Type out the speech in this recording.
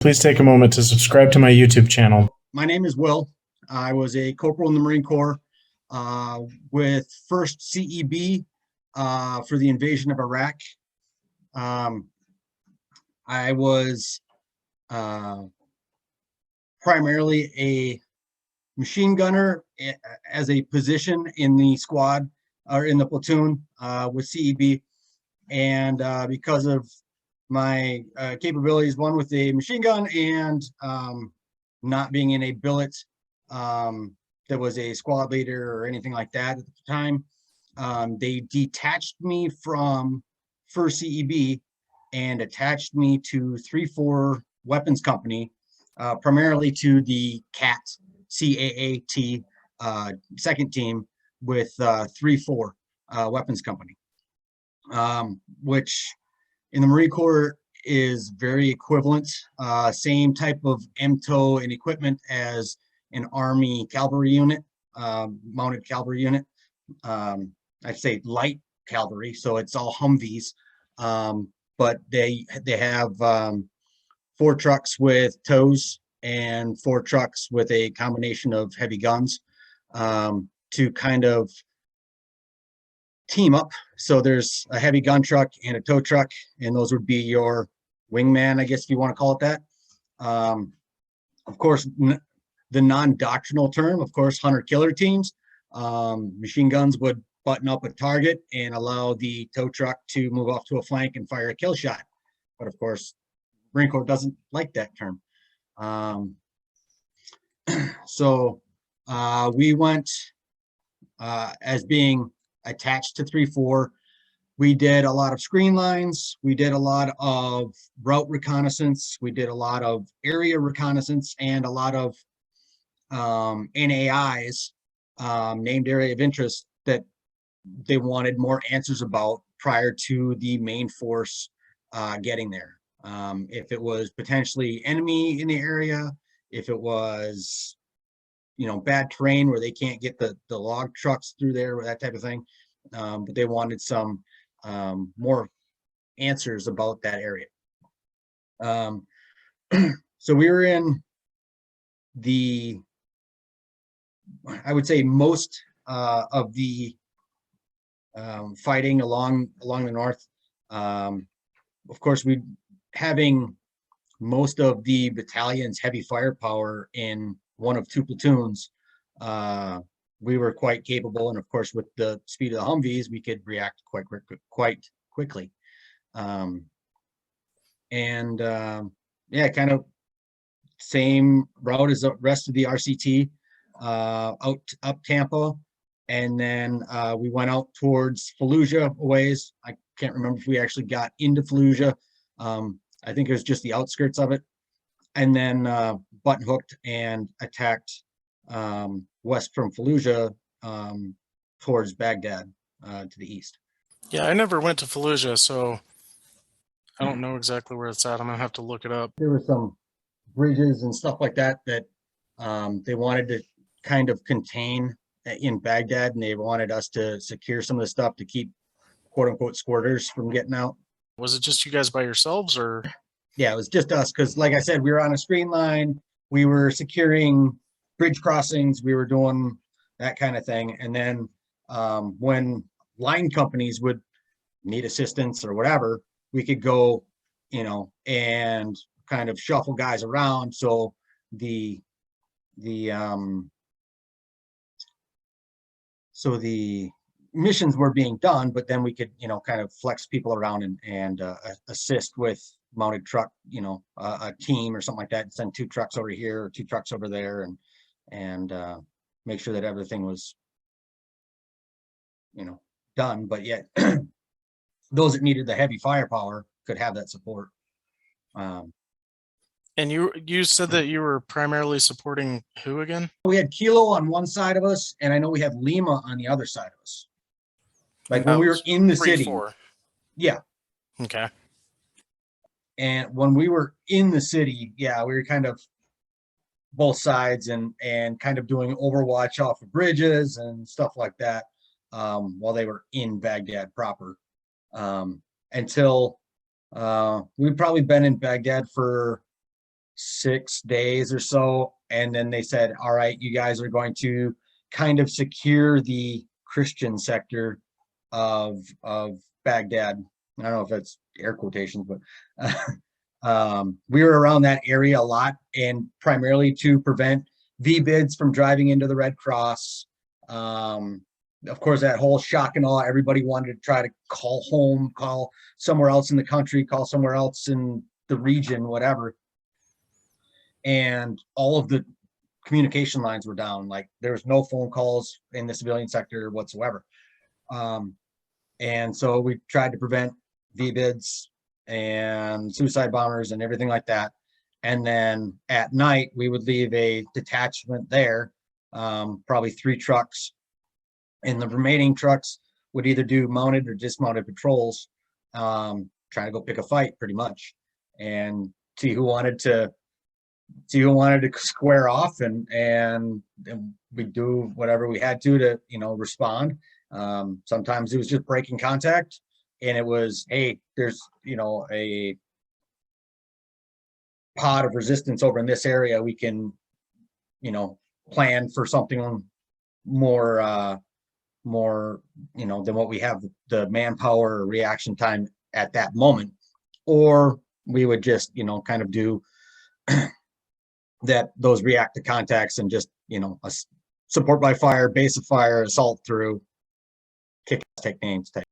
Please take a moment to subscribe to my YouTube channel. My name is Will. I was a corporal in the Marine Corps with 1st CEB for the invasion of Iraq. I was primarily a machine gunner as a position in the squad or in the platoon with CEB. And because of my capabilities, one with a machine gun and not being in a billet that was a squad leader or anything like that at the time, they detached me from 1st CEB and attached me to 3-4 Weapons Company, primarily to the CAAT, CAAT, second team with 3-4 Weapons Company, which in the Marine Corps is very equivalent, same type of MTO and equipment as an Army cavalry unit, mounted cavalry unit. I'd say light cavalry, so it's all Humvees, but they have 4 trucks with tows and 4 trucks with a combination of heavy guns to kind of team up. So there's a heavy gun truck and a tow truck, and those would be your wingman, I guess if you want to call it that. Of course, the non-doctrinal term, of course, hunter-killer teams. Machine guns would button up a target and allow the tow truck to move off to a flank and fire a kill shot. But of course, Marine Corps doesn't like that term. So we went as being attached to 3-4. We did a lot of screen lines. We did a lot of route reconnaissance. We did a lot of area reconnaissance and a lot of NAIs, named area of interest, that they wanted more answers about prior to the main force getting there. If it was potentially enemy in the area, if it was, bad terrain where they can't get the log trucks through there, or that type of thing. But they wanted some more answers about that area. So we were in I would say most of the fighting along the north. Of course, having most of the battalion's heavy firepower in one of 2 platoons, we were quite capable, and of course, with the speed of the Humvees, we could react quite quickly. Yeah, kind of same route as the rest of the RCT, up Tampa, and then we went out towards Fallujah a ways. I can't remember if we actually got into Fallujah. I think it was just the outskirts of it, and then button hooked and attacked west from Fallujah towards Baghdad to the east. Yeah, I never went to Fallujah, so I don't know exactly where it's at. I'm gonna have to look it up. There were some bridges and stuff like that they wanted to kind of contain in Baghdad, and they wanted us to secure some of the stuff to keep quote unquote squirters from getting out. Was it just you guys by yourselves, or? Yeah, it was just us, because like I said, we were on a screen line, we were securing bridge crossings, we were doing that kind of thing. And then when line companies would need assistance or whatever, we could go, and kind of shuffle guys around. So the missions were being done, but then we could, kind of flex people around and assist with mounted truck, a team or something like that, send 2 trucks over here or 2 trucks over there, and make sure that everything was, done. But yet those that needed the heavy firepower could have that support. And you said that you were primarily supporting who again? We had Kilo on one side of us, and I know we had Lima on the other side of us. Like when we were in the city. 3-4. Yeah. Okay. And when we were in the city, yeah, we were kind of both sides and kind of doing overwatch off of bridges and stuff like that while they were in Baghdad proper. Until we've probably been in Baghdad for 6 days or so. And then they said, all right, you guys are going to kind of secure the Christian sector of Baghdad. I don't know if that's air quotations, but we were around that area a lot, and primarily to prevent VBIDs from driving into the Red Cross. Of course, that whole shock and awe, everybody wanted to try to call home, call somewhere else in the country, call somewhere else in the region, whatever. And all of the communication lines were down. Like there was no phone calls in the civilian sector whatsoever. And so we tried to prevent VBIDs and suicide bombers and everything like that. And then at night, we would leave a detachment there, probably 3 trucks. And the remaining trucks would either do mounted or dismounted patrols, trying to go pick a fight pretty much and see who wanted to square off, and we do whatever we had to respond. Sometimes it was just breaking contact, and it was, hey, there's a pod of resistance over in this area. We can plan for something more than what we have the manpower or reaction time at that moment. Or we would just kind of do those react to contacts and just a support by fire, base of fire, assault through, kick, take names type.